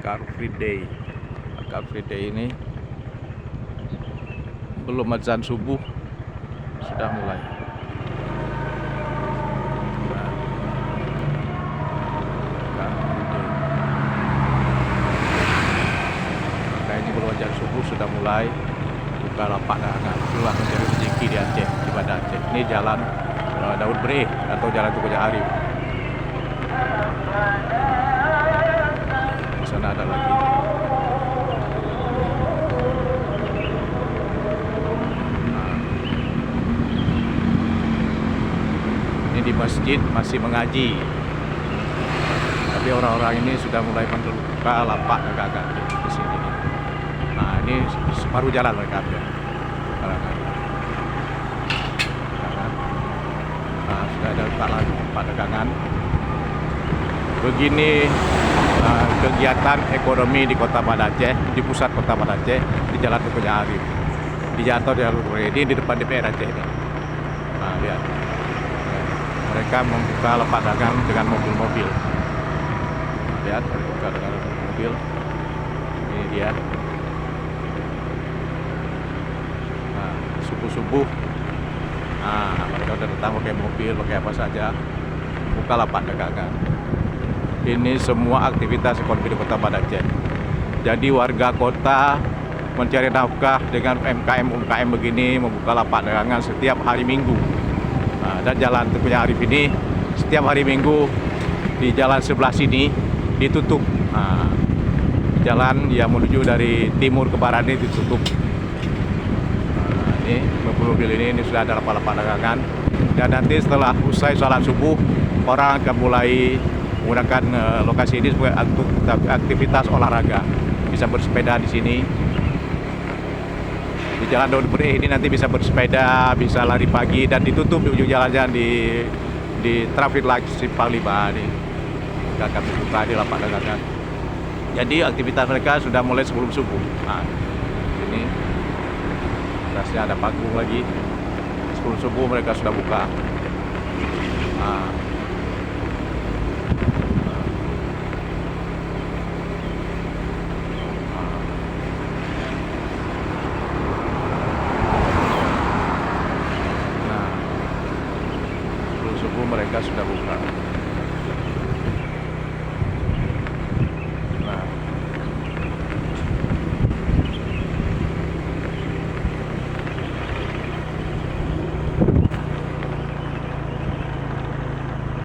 Car Free Day. Car Free Day ini belum azan subuh sudah mulai. Car Free Day. Maka ini belum azan subuh sudah mulai buka lapak dagangan, keluar mencari rezeki di Aceh, di Banda Aceh. Ini jalan Daud Bre atau jalan Tugu Arif. Di sana ada lagi. Ini di masjid masih mengaji, tapi orang-orang ini sudah mulai membuka lapak dagangan di sini. Nah, ini separuh jalan mereka ambil. Nah, sudah ada lapak dagangan. Begini kegiatan ekonomi di Kota Banda Aceh, di pusat Kota Banda Aceh, di Jalan Tugu Arif, di Jatuh di Jalur ini di depan DPR Aceh ini. Nah, lihat, mereka membuka lapak dagang dengan mobil-mobil. Lihat, mereka buka dengan mobil. Ini dia. Nah, subuh-subuh, nah, mereka udah datang pakai mobil, pakai apa saja, buka lapak dagangan. Ini semua aktivitas ekonomi di Kota Banda Aceh. Jadi warga kota mencari nafkah dengan UMKM begini, membuka lapak dagangan setiap hari Minggu. Nah, dan jalan Tugu Arif ini setiap hari Minggu di jalan sebelah sini ditutup. Nah, jalan yang menuju dari timur ke barat ini ditutup. Nah, ini mobil-mobil ini sudah ada lapak-lapak dagangan. Dan nanti setelah usai sholat subuh, orang akan mulai menggunakan lokasi ini sebagai aktivitas olahraga. Bisa bersepeda di sini. Di Jalan Daud Bre ini nanti bisa bersepeda, bisa lari pagi, dan ditutup di ujung jalan-jalan di traffic light Simpang 5 ini. Akan dibuka di lapak dagangan. Jadi aktivitas mereka sudah mulai sebelum subuh. Nah, ini rasanya ada panggung lagi. Sebelum subuh mereka sudah buka. Nah, subuh mereka sudah buka.